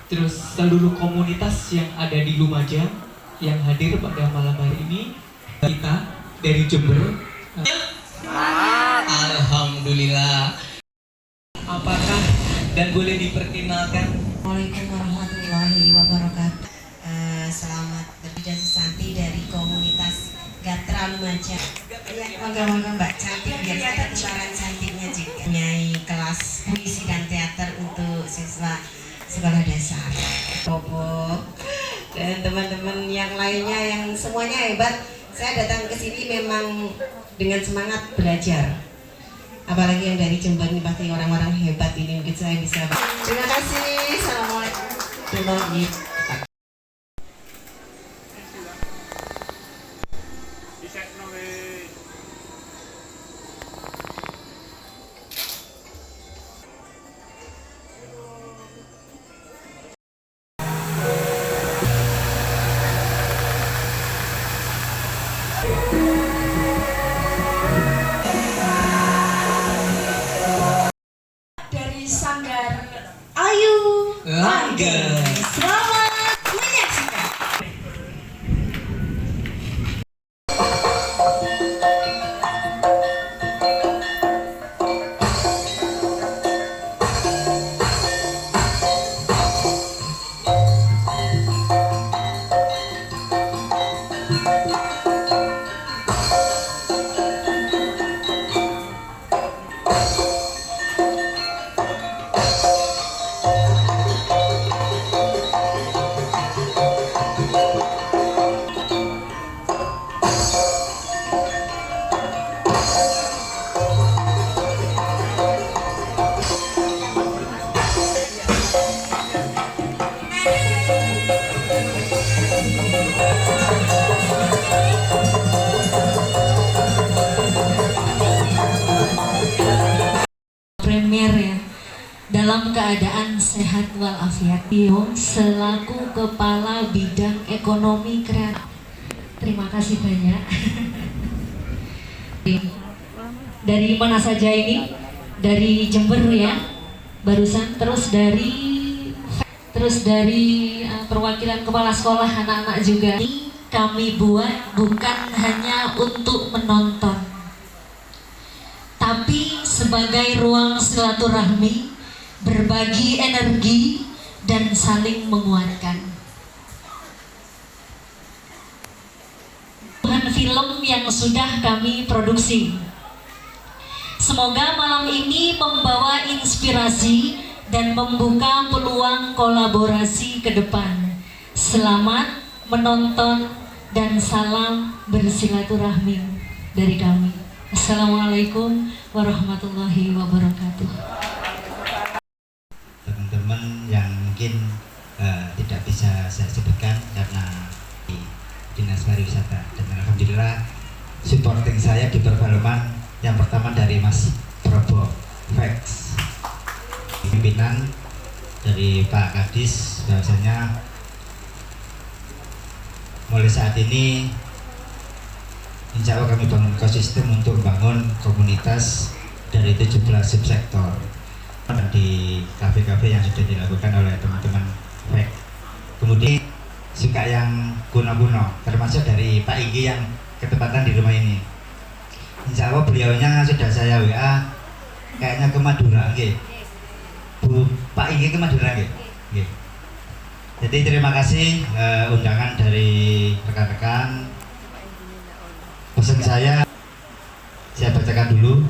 terus seluruh komunitas yang ada di Lumajang yang hadir pada malam hari ini, kita dari Jember. Alhamdulillah. Apakah dan boleh diperkenalkan? Assalamualaikum warahmatullahi wabarakatuh. Selamat berbicara Santi dari komunitas Gatra Lumajang. Ya, moga-moga Mbak cantik biar kita keluaran cantiknya juga. Nyai kelas puisi dan teater untuk siswa sekolah dasar. Bobo dan teman-teman yang lainnya yang semuanya hebat. Saya datang ke sini memang dengan semangat belajar. Apalagi yang dari Jember ini pasti orang-orang hebat ini, mungkin saya bisa. Terima kasih. Assalamualaikum warahmatullahi wabarakatuh. Dari Sanggar Ayu Langgeng. Selamat menyaksikan. Premier ya, dalam keadaan sehat walafiat. Selaku Kepala Bidang Ekonomi Kreatif. Terima kasih banyak. Dari mana saja ini? Dari Jember ya, barusan. Terus dari perwakilan kepala sekolah, anak-anak juga. Ini kami buat bukan hanya untuk menonton, tapi sebagai ruang silaturahmi, berbagi energi, dan saling menguatkan. Film yang sudah kami produksi. Semoga malam ini membawa inspirasi dan membuka peluang kolaborasi ke depan. Selamat menonton dan salam bersilaturahmi dari kami. Assalamualaikum warahmatullahi wabarakatuh. Teman-teman yang mungkin tidak bisa saya sebutkan karena di Dinas Pariwisata, dan alhamdulillah supporting saya di perfilman yang pertama dari Mas Probo Vex, pimpinan dari Pak Kadis, bahwasanya mulai saat ini insya Allah kami bangun ekosistem untuk membangun komunitas dari 17 subsektor di kafe-kafe yang sudah dilakukan oleh teman-teman baik. Kemudian suka yang kuno-kuno, termasuk dari Pak Igi yang ketepatan di rumah ini. Insya Allah beliaunya sudah saya WA, kayaknya ke Madura, okay. Bu Pak Igi ke Madura, okay. Jadi terima kasih undangan dari rekan-rekan. Pesan saya bacakan dulu.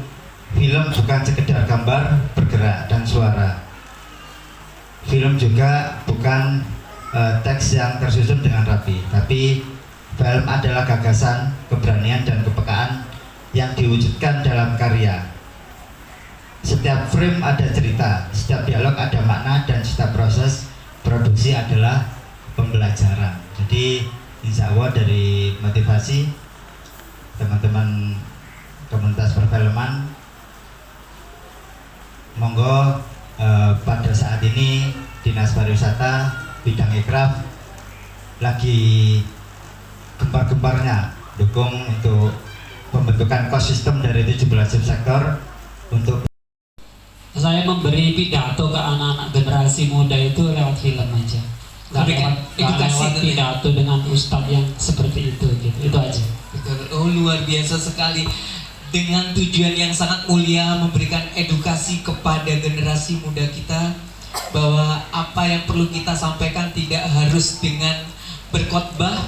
Film bukan sekedar gambar, bergerak, dan suara. Film juga bukan teks yang tersusun dengan rapi, tapi film adalah gagasan, keberanian, dan kepekaan yang diwujudkan dalam karya. Setiap frame ada cerita, setiap dialog ada makna, dan setiap proses produksi adalah pembelajaran. Jadi insya Allah dari motivasi teman-teman komunitas perfilman, monggo pada saat ini Dinas Pariwisata bidang ekraf lagi gembar-gembarnya dukung untuk pembentukan ekosistem dari 17 subsektor untuk saya memberi pidato ke anak-anak generasi generasi muda itu lewat film aja. Nggak Memberikan lewat edukasi tentunya. pidato dengan ustadz yang seperti itu gitu. Itu aja. Betul. Oh, luar biasa sekali. Dengan tujuan yang sangat mulia memberikan edukasi kepada generasi muda kita bahwa apa yang perlu kita sampaikan tidak harus dengan berkhotbah,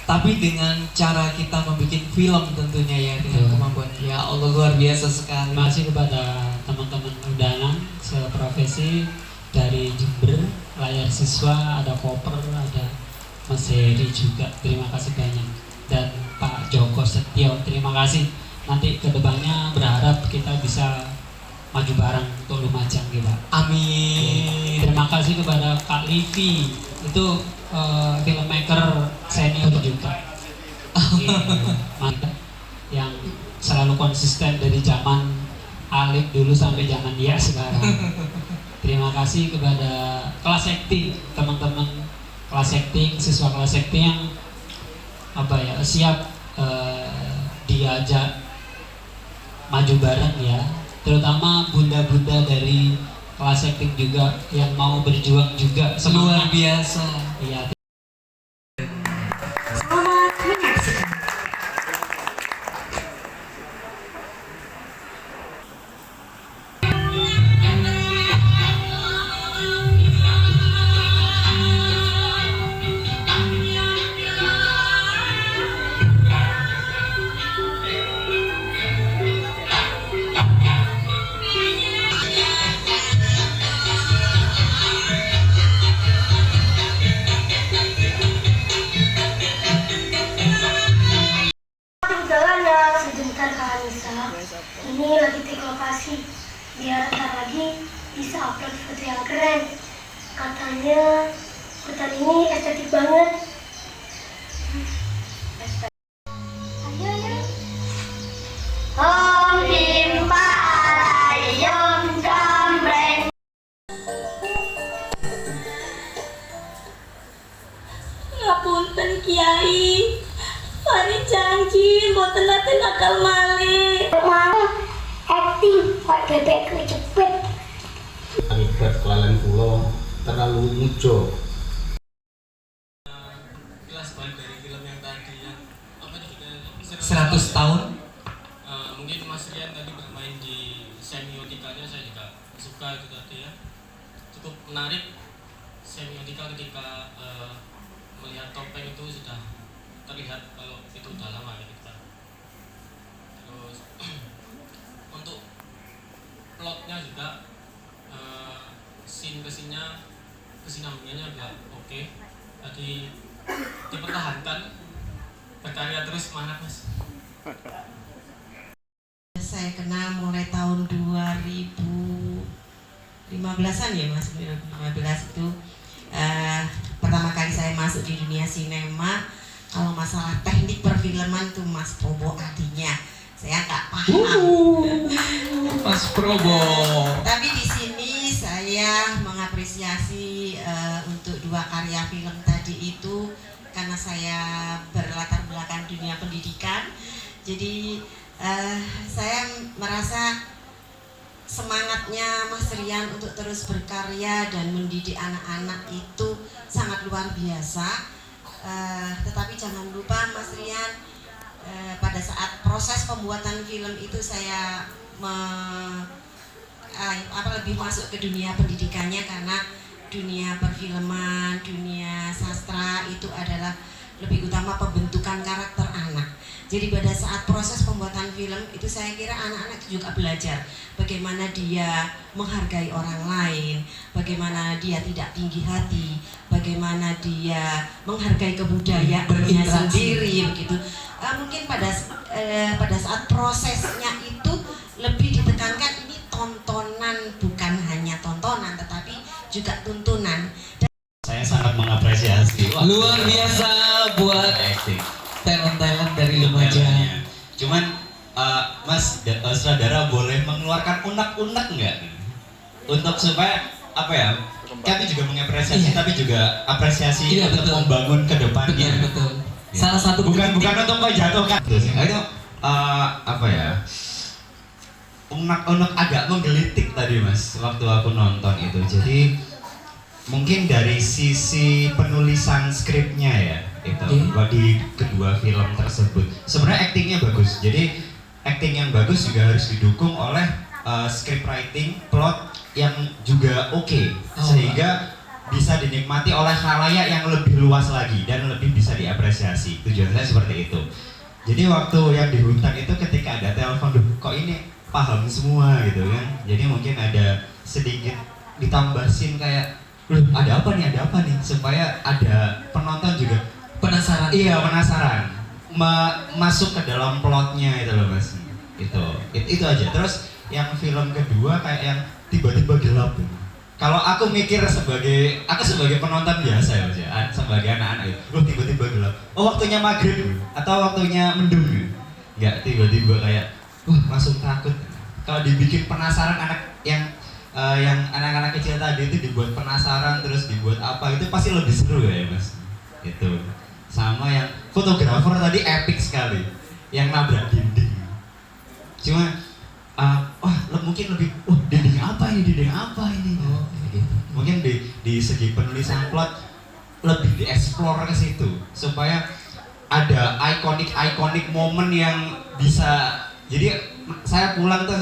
tapi dengan cara kita membuat film tentunya ya, dengan kemampuan. Ya Allah, luar biasa sekali. Terima kasih kepada teman-teman undangan seprofesi dari Jember, layar siswa, ada Koper, ada Mas Heri juga. Terima kasih banyak. Dan Pak Joko Setio, terima kasih. Nanti kedepannya berharap kita bisa maju bareng untuk Lumajang gitu Pak. Amin. Terima kasih kepada Kak Livi, itu filmmaker senior juga. Mantap. Yang selalu konsisten dari zaman Alif dulu sampai zaman dia sekarang. Terima kasih kepada kelas acting, teman-teman kelas acting, siswa kelas acting yang siap diajak maju bareng ya, terutama bunda-bunda dari kelas acting juga yang mau berjuang juga. Luar Semangat. biasa. Iya. Selamat menyaksikan. Jalannya sebentar Kak Anissa. Ini lagi take lokasi biar ntar lagi bisa upload foto yang keren. Katanya hutan ini estetik banget. Ayo ya. Om Bimpa Ayom Gambreng. Ngapunten Kiai. Fani janji mboten nate nakal malih. Mau acting kok bebek kecepet. Akibat kelalen kula terlalu mujo. Jelas baik dari film yang tadi yang apa juga 100 tahun. Mungkin Mas Rian tadi bermain di semiotikanya, saya juga suka itu tadi ya, cukup menarik semiotika ketika melihat topeng itu sudah terlihat kalau itu udah lama ya kita. Terus untuk plotnya juga kesinambungannya juga oke. Tadi dipertahankan, berkarya terus, semangat Mas. Saya kenal mulai tahun 2015-an ya Mas, 2015 itu pertama kali saya masuk di dunia sinema. Kalau masalah teknik perfilman tuh Mas Probo adinya, saya nggak paham. Mas Probo. Tapi di sini saya mengapresiasi untuk dua karya film tadi itu karena saya berlatar belakang dunia pendidikan. Jadi saya merasa semangatnya Mas Rian untuk terus berkarya dan mendidik anak-anak itu sangat luar biasa. Tetapi jangan lupa Mas Rian, pada saat proses pembuatan film itu saya lebih masuk ke dunia pendidikannya, karena dunia perfilman, dunia sastra itu adalah lebih utama pembentukan karakter anak. Jadi pada saat proses pembuatan film itu saya kira anak-anak juga belajar bagaimana dia menghargai orang lain, bagaimana dia tidak tinggi hati, bagaimana dia menghargai kebudayaannya sendiri begitu. Mungkin pada saat prosesnya itu lebih ditekankan ini tontonan, bukan hanya tontonan tetapi juga tuntunan. Saya sangat mengapresiasi. Luar biasa buat acting. talent-talent dari Lumajang. Cuman Mas saudara boleh mengeluarkan unek-unek nggak? Untuk supaya apa ya? Kami juga mengapresiasi, tapi juga apresiasi untuk betul. membangun ke depannya. Betul. Salah satu bukan untuk menjatuhkan. Itu apa ya? Unek-unek agak menggelitik tadi Mas waktu aku nonton itu. Jadi mungkin dari sisi penulisan skripnya ya itu di kedua film tersebut sebenarnya aktingnya bagus. Jadi akting yang bagus juga harus didukung oleh script writing, plot yang juga oke, sehingga bisa dinikmati oleh khalayak yang lebih luas lagi dan lebih bisa diapresiasi. Tujuan saya seperti itu. Jadi waktu yang di hutan itu ketika ada telepon, kok ini paham semua gitu kan. Jadi mungkin ada sedikit ditambah scene kayak ada apa nih supaya ada penonton juga Penasaran. iya penasaran masuk ke dalam plotnya itu loh mas. Itu aja. Terus yang film kedua kayak yang tiba-tiba gelap. Kalau aku mikir sebagai penonton biasa ya mas ya, sebagai anak-anak itu tiba-tiba gelap, waktunya maghrib atau waktunya mendung nggak, tiba-tiba kayak langsung takut. Kalau dibikin penasaran yang anak-anak kecil tadi itu dibuat penasaran terus dibuat apa itu pasti lebih seru ya mas. Itu sama yang fotografer tadi epic sekali yang nabrak dinding. Cuma mungkin lebih dinding apa ini gitu. Mungkin di segi penulisan plot lebih dieksplor ke situ supaya ada ikonik momen yang bisa. Jadi saya pulang tuh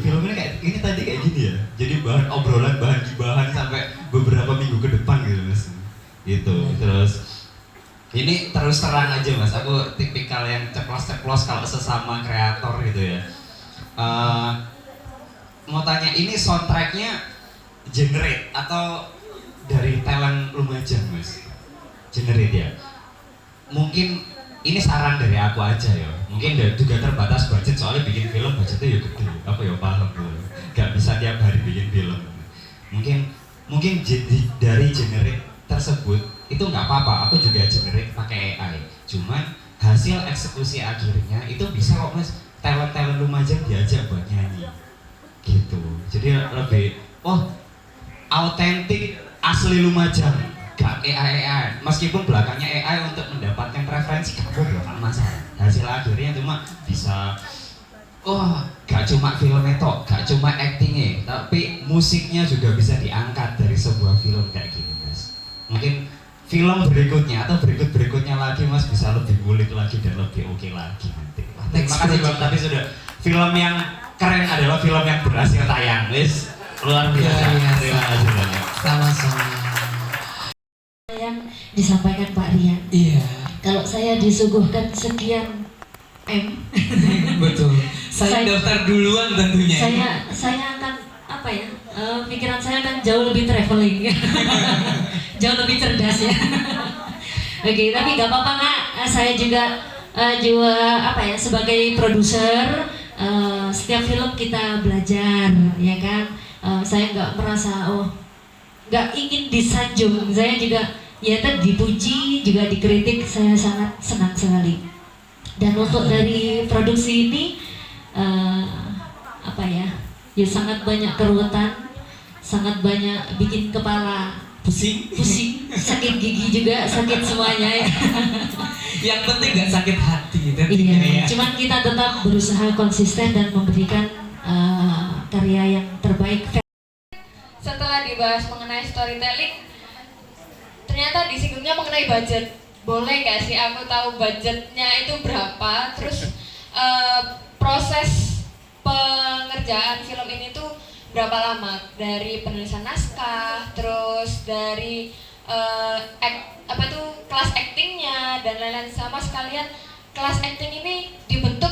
film ini kayak ini tadi kayak gini ya. Jadi bahan obrolan, bahan gibahan sampai beberapa minggu ke depan gitu mas. Gitu. Terus ini terus terang aja mas, aku tipikal yang ceplos kalau sesama kreator gitu ya. Mau tanya ini soundtracknya generate atau dari talent Lumajang mas? Generate ya. Mungkin ini saran dari aku aja ya. Mungkin juga terbatas budget soalnya bikin film budgetnya ya gede. Apa ya paham tuh. Gak bisa tiap hari bikin film. Mungkin dari generate tersebut itu nggak apa-apa. Aku juga generate pakai AI. Cuman hasil eksekusi akhirnya itu bisa kok mas. Talent Lumajang diajak buat nyanyi. Gitu. Jadi lebih autentik asli Lumajang, gak AI. Meskipun belakangnya AI untuk mendapatkan referensi kamu gak masalah. Hasil akhirnya cuma bisa gak cuma filmnya tok, gak cuma actingnya, tapi musiknya juga bisa diangkat dari sebuah film kayak gini mas. Mungkin film berikutnya atau berikutnya lagi mas bisa lebih ngulik lagi dan lebih oke lagi nanti. Terima kasih bang, tapi sudah film yang keren adalah film yang berhasil tayang, wis luar biasa. Terima kasih banyak. Sama-sama. Yang disampaikan Pak Rian. Iya. Kalau saya disuguhkan sekian M, Betul. Saya daftar duluan tentunya. Saya akan pikiran saya akan jauh lebih traveling, jauh lebih cerdas ya. Oke, tapi gak apa-apa nggak. Saya juga sebagai produser. Setiap film kita belajar, ya kan. Saya nggak merasa nggak ingin disanjung. Saya juga dipuji, juga dikritik. Saya sangat senang sekali. Dan untuk dari produksi ini sangat banyak keruwetan, sangat banyak bikin kepala pusing, sakit gigi juga, sakit semuanya ya. Yang penting gak sakit hati. Iya, ya. cuman kita tetap berusaha konsisten dan memberikan karya yang terbaik. Setelah dibahas mengenai storytelling, ternyata disinggungnya mengenai budget. Boleh nggak sih aku tahu budgetnya itu berapa? Terus proses pengerjaan film ini tuh berapa lama? Dari penulisan naskah, terus dari kelas actingnya dan lain-lain, sama sekalian kelas acting ini dibentuk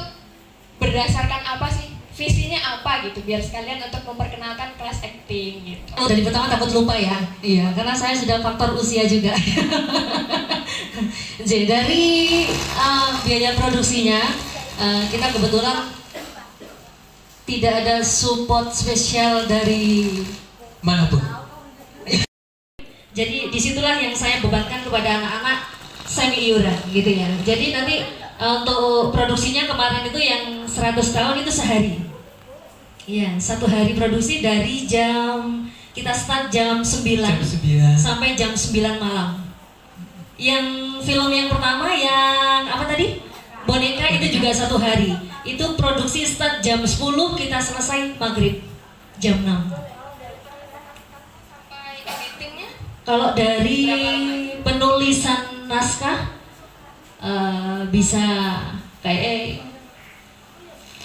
berdasarkan apa sih? Visinya apa gitu, biar sekalian untuk memperkenalkan kelas acting gitu. Dari pertama takut lupa ya, iya, karena saya sudah faktor usia juga. Jadi dari biaya produksinya, kita kebetulan tidak ada support spesial dari manapun. Jadi disitulah yang saya bebankan kepada anak-anak semi iuran gitu ya. Jadi nanti untuk produksinya kemarin itu yang 100 tahun itu sehari. Iya, 1 hari produksi dari kita start jam 9 sampai jam 9 malam. Yang film yang pertama yang apa tadi? Boneka itu juga 1 hari. Itu produksi start jam 10, kita selesai maghrib jam 6. Editingnya Kalau dari penulisan naskah bisa kayak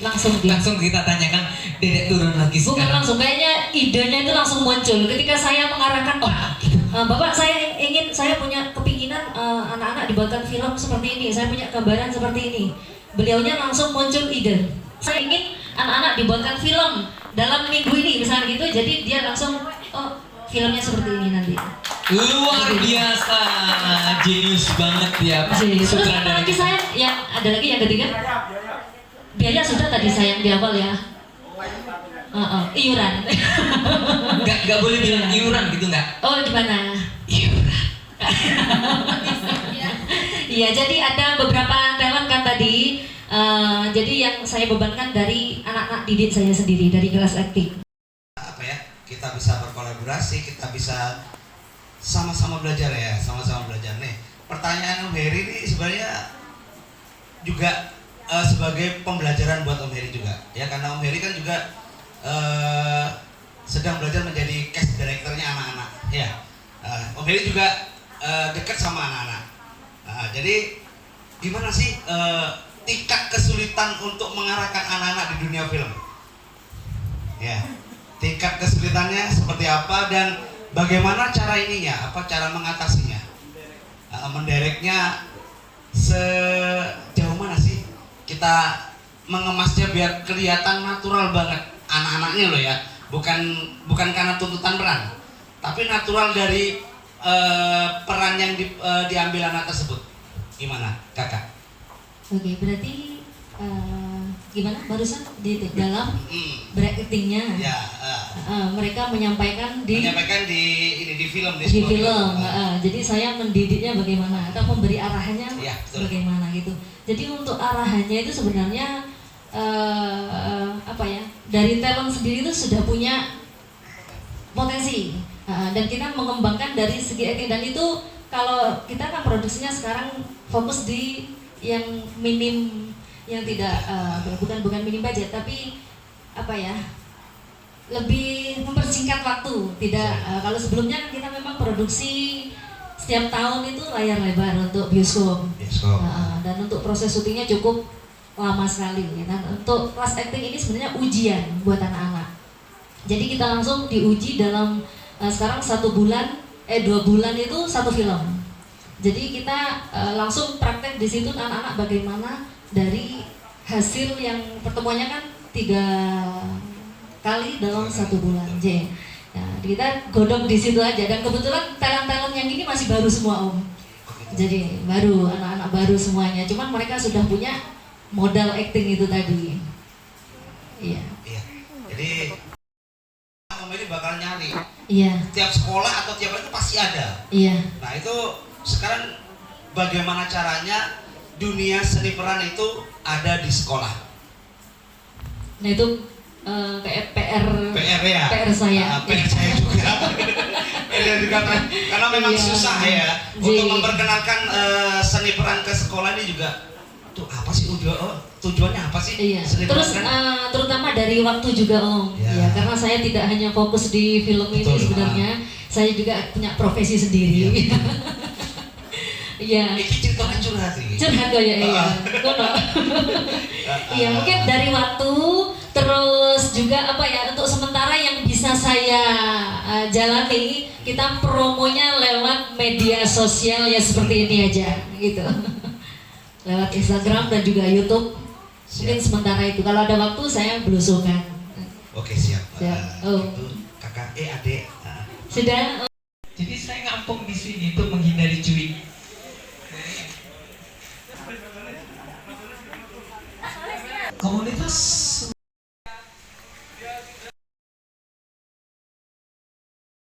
langsung kita tanyakan, Dedek turun lagi bukan sekarang. langsung, kayaknya idenya itu langsung muncul ketika saya mengarahkan Bapak, saya punya kepinginan anak-anak dibuatkan film seperti ini, saya punya gambaran seperti ini. Beliaunya langsung muncul ide, saya ingin anak-anak dibuatkan film dalam minggu ini misalnya gitu, jadi dia langsung filmnya seperti ini nanti. Luar biasa, jenius banget ya Terus sutradara. lagi saya yang ada lagi yang ketiga, biaya sudah tadi saya di awal ya. Iuran. Nggak boleh bilang iuran gitu nggak? Oh gimana? Iuran. Iya, jadi ada beberapa talent kan tadi. Jadi yang saya bebankan dari anak-anak didik saya sendiri dari kelas akting. Apa ya? Kita bisa berkolaborasi, kita bisa sama-sama belajar ya, sama-sama belajar nih. Pertanyaan Om Heri ini sebenarnya juga sebagai pembelajaran buat Om Heri juga, ya karena Om Heri kan juga sedang belajar menjadi cast directornya anak-anak, ya. Om Heri juga dekat sama anak-anak. Jadi gimana sih tingkat kesulitan untuk mengarahkan anak-anak di dunia film? Ya, tingkat kesulitannya seperti apa dan bagaimana cara ininya? Apa cara mengatasinya? Mendereknya sejauh mana sih kita mengemasnya biar kelihatan natural banget anak-anaknya loh ya, bukan karena tuntutan peran, tapi natural dari peran yang diambil anak tersebut. Gimana, Kakak? Oke, berarti gimana barusan di dalam beraktingnya? Ya, mereka menyampaikan di film di film. Jadi saya mendidiknya bagaimana atau memberi arahannya ya, bagaimana gitu. Jadi untuk arahannya itu sebenarnya apa ya, dari talent sendiri itu sudah punya potensi dan kita mengembangkan dari segi acting, dan itu kalau kita kan produksinya sekarang fokus di yang minim, yang tidak bukan minim budget, tapi apa ya, lebih mempersingkat waktu. Tidak kalau sebelumnya kita memang produksi setiap tahun itu layar lebar untuk bioskop. Dan untuk proses syutingnya cukup lama sekali. Dan untuk kelas acting ini sebenarnya ujian buat anak-anak. Jadi kita langsung diuji dalam sekarang 2 bulan itu 1 film. Jadi kita langsung praktek di situ anak-anak bagaimana dari hasil yang pertemuannya kan 3 kali dalam 1 bulan. Nah, kita godok di situ aja, dan kebetulan talent-talent yang ini masih baru semua Om. Jadi baru, anak-anak baru semuanya. Cuman mereka sudah punya modal acting itu tadi. Iya. Jadi Om ini bakal nyari. Iya. Tiap sekolah atau tiap itu pasti ada. Iya. Nah itu sekarang bagaimana caranya dunia seni peran itu ada di sekolah? Nah itu kayak PR ya? PR saya. PR saya juga. Karena memang susah ya untuk memperkenalkan seni peran ke sekolah ini juga. Tuh apa sih tujuannya apa sih? Iya. Terus terutama dari waktu juga Om. Ya, karena saya tidak hanya fokus di film ini sebenarnya, saya juga punya profesi sendiri. Iya. Ini ceritanya curhat sih. Curhat kok ya, iya. Iya, mungkin dari waktu, terus juga apa ya, untuk sementara yang bisa saya jalani, kita promonya lewat media sosial ya seperti ini aja gitu. Lewat Instagram dan juga YouTube. Mungkin sementara itu. Kalau ada waktu saya belusukan. Oke, siap. Oh. Kakak, adik. Sudah. Jadi saya ngampung di sini untuk menghindari cuy. Komunitas